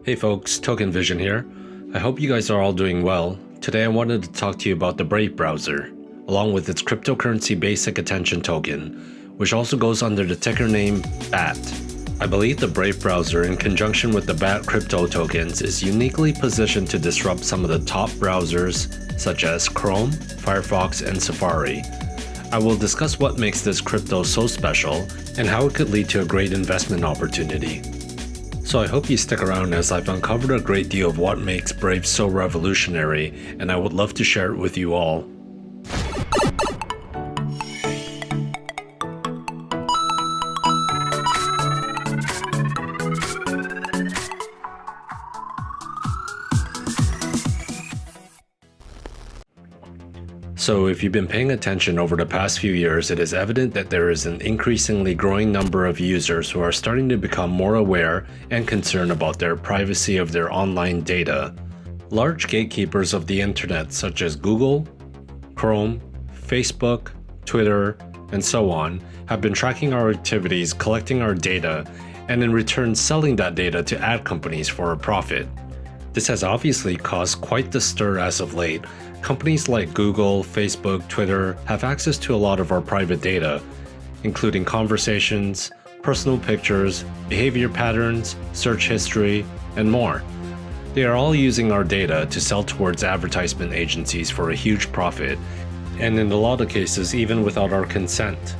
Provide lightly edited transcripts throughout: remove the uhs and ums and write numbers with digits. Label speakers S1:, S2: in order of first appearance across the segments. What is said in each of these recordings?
S1: Hey folks, Token Vision here. I hope you guys are all doing well. Today I wanted to talk to you about the Brave browser, along with its cryptocurrency basic attention token, which also goes under the ticker name BAT. I believe the Brave browser, in conjunction with the BAT crypto tokens, is uniquely positioned to disrupt some of the top browsers such as Chrome, Firefox, and Safari. I will discuss what makes this crypto so special and how it could lead to a great investment opportunity. So I hope you stick around, as I've uncovered a great deal of what makes Brave so revolutionary, and I would love to share it with you all. So if you've been paying attention over the past few years, it is evident that there is an increasingly growing number of users who are starting to become more aware and concerned about their privacy of their online data. Large gatekeepers of the internet such as Google, Chrome, Facebook, Twitter, and so on have been tracking our activities, collecting our data, and in return selling that data to ad companies for a profit. This has obviously caused quite the stir as of late. Companies like Google, Facebook, Twitter have access to a lot of our private data, including conversations, personal pictures, behavior patterns, search history, and more. They are all using our data to sell towards advertisement agencies for a huge profit, and in a lot of cases even without our consent.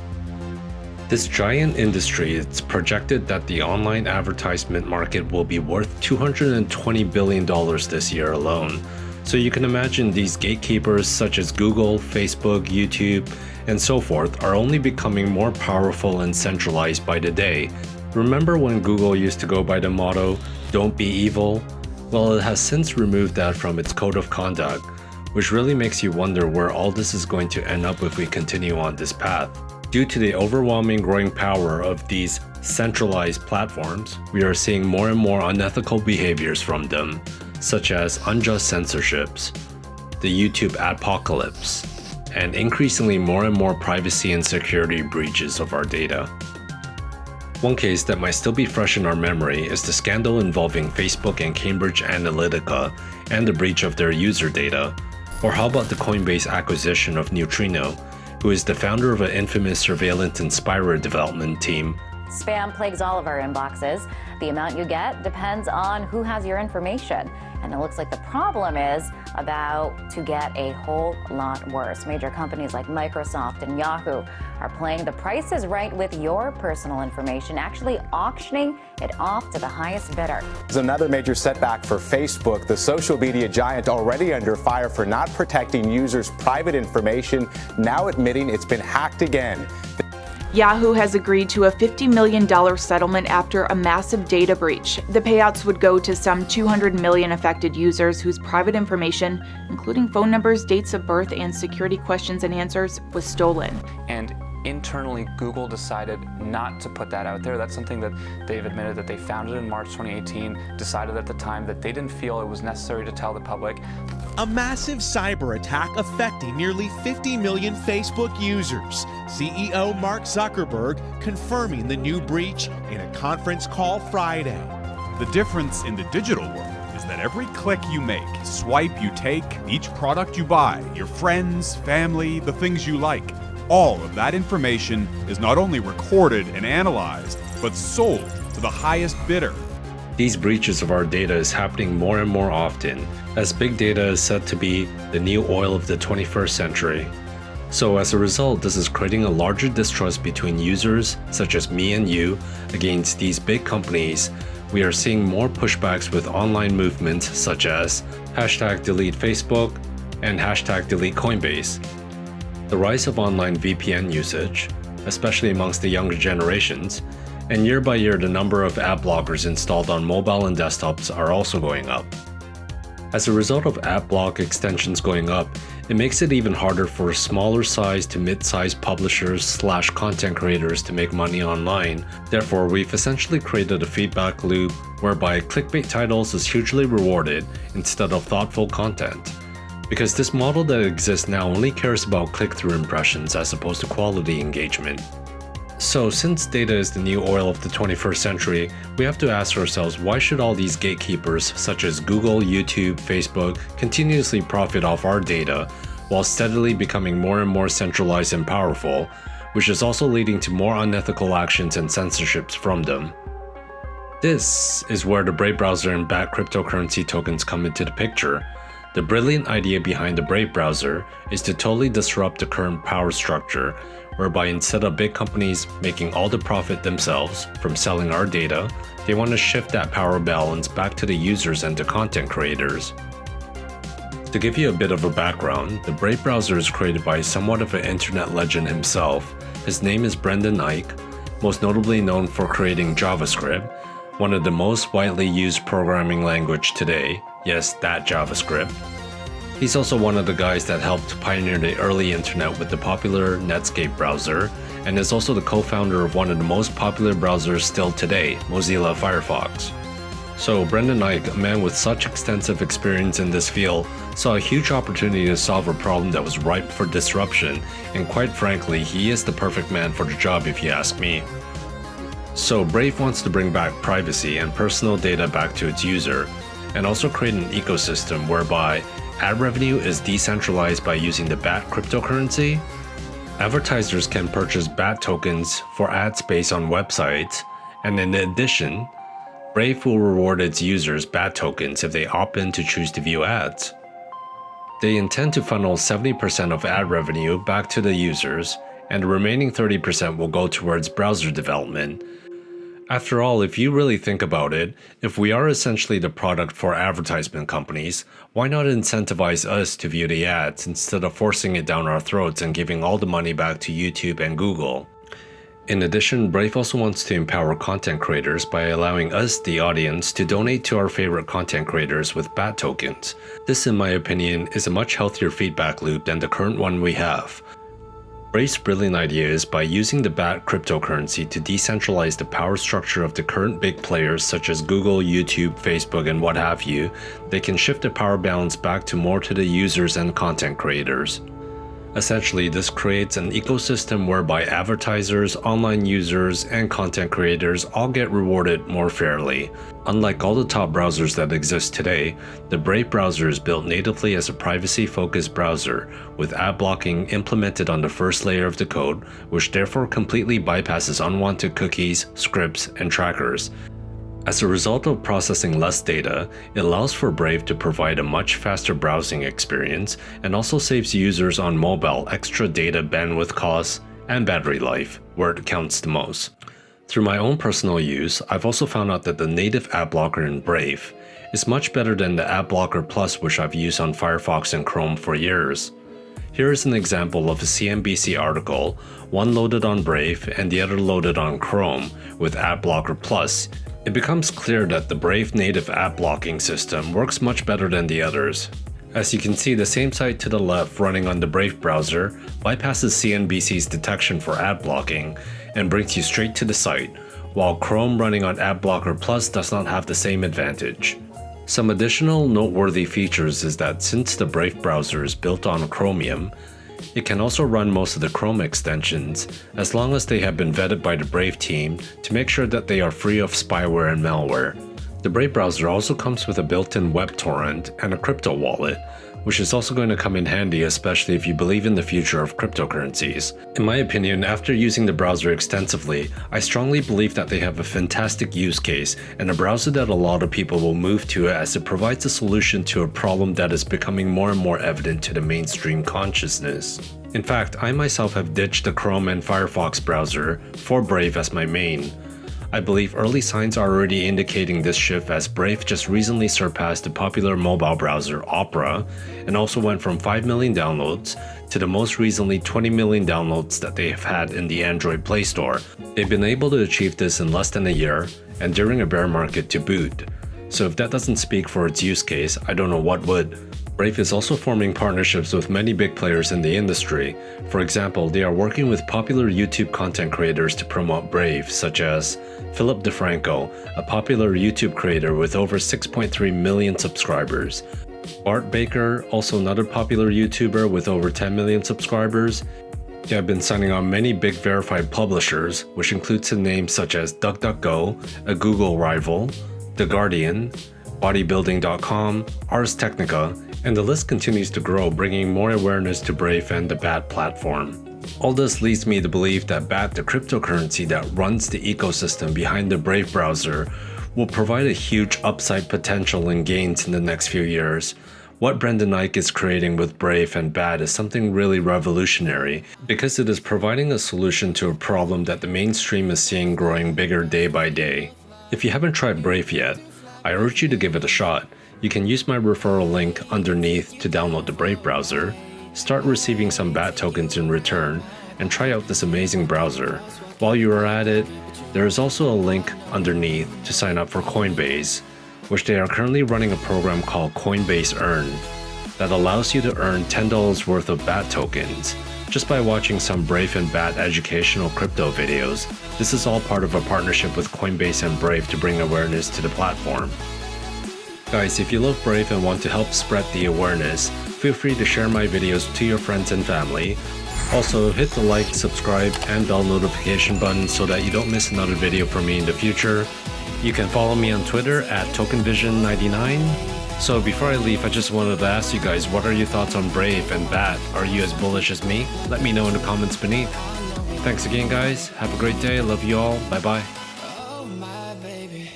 S1: This giant industry, it's projected that the online advertisement market will be worth $220 billion this year alone. So you can imagine these gatekeepers such as Google, Facebook, YouTube, and so forth are only becoming more powerful and centralized by the day. Remember when Google used to go by the motto, "Don't be evil"? Well, it has since removed that from its code of conduct, which really makes you wonder where all this is going to end up if we continue on this path. Due to the overwhelming growing power of these centralized platforms, we are seeing more and more unethical behaviors from them, such as unjust censorships, the YouTube adpocalypse, and increasingly more and more privacy and security breaches of our data. One case that might still be fresh in our memory is the scandal involving Facebook and Cambridge Analytica and the breach of their user data. Or how about the Coinbase acquisition of Neutrino, who is the founder of an infamous surveillance and spyware development team.
S2: Spam plagues all of our inboxes. The amount you get depends on who has your information. And it looks like the problem is about to get a whole lot worse. Major companies like Microsoft and Yahoo are playing the Price is Right with your personal information, actually auctioning it off to the highest bidder.
S3: There's another major setback for Facebook, the social media giant already under fire for not protecting users' private information, now admitting it's been hacked again.
S4: Yahoo has agreed to a $50 million settlement after a massive data breach. The payouts would go to some 200 million affected users whose private information, including phone numbers, dates of birth, and security questions and answers, was stolen.
S5: And internally, Google decided not to put that out there. That's something that they've admitted that they found it in March 2018, decided at the time that they didn't feel it was necessary to tell the public.
S6: A massive cyber attack affecting nearly 50 million Facebook users. CEO Mark Zuckerberg confirming the new breach in a conference call Friday.
S7: The difference in the digital world is that every click you make, swipe you take, each product you buy, your friends, family, the things you like, all of that information is not only recorded and analyzed, but sold to the highest bidder.
S1: These breaches of our data is happening more and more often, as big data is said to be the new oil of the 21st century. So as a result, this is creating a larger distrust between users, such as me and you, against these big companies. We are seeing more pushbacks with online movements such as #DeleteFacebook and #DeleteCoinbase. The rise of online VPN usage, especially amongst the younger generations, and year by year the number of ad blockers installed on mobile and desktops are also going up. As a result of ad block extensions going up, it makes it even harder for smaller size to mid-sized publishers / content creators to make money online. Therefore, we've essentially created a feedback loop whereby clickbait titles is hugely rewarded instead of thoughtful content. Because this model that exists now only cares about click-through impressions as opposed to quality engagement. So since data is the new oil of the 21st century, we have to ask ourselves, why should all these gatekeepers such as Google, YouTube, Facebook continuously profit off our data while steadily becoming more and more centralized and powerful, which is also leading to more unethical actions and censorships from them? This is where the Brave browser and BAT cryptocurrency tokens come into the picture. The brilliant idea behind the Brave browser is to totally disrupt the current power structure, whereby instead of big companies making all the profit themselves from selling our data, they want to shift that power balance back to the users and the content creators. To give you a bit of a background, the Brave browser is created by somewhat of an internet legend himself. His name is Brendan Eich, most notably known for creating JavaScript, one of the most widely used programming language today. Yes, that JavaScript. He's also one of the guys that helped pioneer the early internet with the popular Netscape browser, and is also the co-founder of one of the most popular browsers still today, Mozilla Firefox. So Brendan Eich, a man with such extensive experience in this field, saw a huge opportunity to solve a problem that was ripe for disruption, and quite frankly, he is the perfect man for the job if you ask me. So Brave wants to bring back privacy and personal data back to its user, and also create an ecosystem whereby ad revenue is decentralized by using the BAT cryptocurrency. Advertisers can purchase BAT tokens for ad space on websites, and in addition, Brave will reward its users BAT tokens if they opt in to choose to view ads. They intend to funnel 70% of ad revenue back to the users, and the remaining 30% will go towards browser development. After all, if you really think about it, if we are essentially the product for advertisement companies, why not incentivize us to view the ads instead of forcing it down our throats and giving all the money back to YouTube and Google? In addition, Brave also wants to empower content creators by allowing us, the audience, to donate to our favorite content creators with BAT tokens. This, in my opinion, is a much healthier feedback loop than the current one we have. Brave's brilliant idea is by using the BAT cryptocurrency to decentralize the power structure of the current big players such as Google, YouTube, Facebook, and what have you, they can shift the power balance back to more to the users and content creators. Essentially, this creates an ecosystem whereby advertisers, online users, and content creators all get rewarded more fairly. Unlike all the top browsers that exist today, the Brave browser is built natively as a privacy-focused browser, with ad blocking implemented on the first layer of the code, which therefore completely bypasses unwanted cookies, scripts, and trackers. As a result of processing less data, it allows for Brave to provide a much faster browsing experience and also saves users on mobile extra data bandwidth costs and battery life, where it counts the most. Through my own personal use, I've also found out that the native ad blocker in Brave is much better than the Ad Blocker Plus, which I've used on Firefox and Chrome for years. Here is an example of a CNBC article, one loaded on Brave and the other loaded on Chrome with Ad Blocker Plus. It becomes clear that the Brave native ad blocking system works much better than the others. As you can see, the same site to the left running on the Brave browser bypasses CNBC's detection for ad blocking and brings you straight to the site, while Chrome running on Ad Blocker Plus does not have the same advantage. Some additional noteworthy features is that since the Brave browser is built on Chromium, it can also run most of the Chrome extensions as long as they have been vetted by the Brave team to make sure that they are free of spyware and malware. The Brave browser also comes with a built-in web torrent and a crypto wallet, which is also going to come in handy, especially if you believe in the future of cryptocurrencies. In my opinion, after using the browser extensively, I strongly believe that they have a fantastic use case and a browser that a lot of people will move to as it provides a solution to a problem that is becoming more and more evident to the mainstream consciousness. In fact, I myself have ditched the Chrome and Firefox browser for Brave as my main. I believe early signs are already indicating this shift, as Brave just recently surpassed the popular mobile browser Opera and also went from 5 million downloads to the most recently 20 million downloads that they have had in the Android Play Store. They've been able to achieve this in less than a year and during a bear market to boot. So if that doesn't speak for its use case, I don't know what would. Brave is also forming partnerships with many big players in the industry. For example, they are working with popular YouTube content creators to promote Brave, such as Philip DeFranco, a popular YouTube creator with over 6.3 million subscribers. Bart Baker, also another popular YouTuber with over 10 million subscribers. They have been signing on many big verified publishers, which includes names such as DuckDuckGo, a Google rival, The Guardian, Bodybuilding.com, Ars Technica, and the list continues to grow, bringing more awareness to Brave and the BAT platform. All this leads me to believe that BAT, the cryptocurrency that runs the ecosystem behind the Brave browser, will provide a huge upside potential and gains in the next few years. What Brendan Eich is creating with Brave and BAT is something really revolutionary because it is providing a solution to a problem that the mainstream is seeing growing bigger day by day. If you haven't tried Brave yet, I urge you to give it a shot. You can use my referral link underneath to download the Brave browser, start receiving some BAT tokens in return, and try out this amazing browser. While you are at it, there is also a link underneath to sign up for Coinbase, which they are currently running a program called Coinbase Earn that allows you to earn $10 worth of BAT tokens just by watching some Brave and BAT educational crypto videos. This is all part of a partnership with Coinbase and Brave to bring awareness to the platform. Guys, if you love Brave and want to help spread the awareness, feel free to share my videos to your friends and family. Also, hit the like, subscribe, and bell notification button so that you don't miss another video from me in the future. You can follow me on Twitter at TokenVision99. So before I leave, I just wanted to ask you guys, what are your thoughts on Brave and BAT? Are you as bullish as me? Let me know in the comments beneath. Thanks again, guys. Have a great day. Love you all. Bye-bye.
S8: Oh, my baby.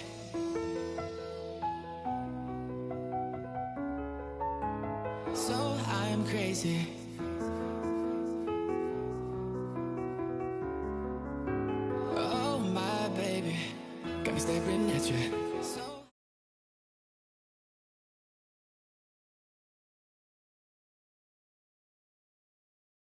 S8: So I'm crazy. Oh, my baby. Got me staring at you.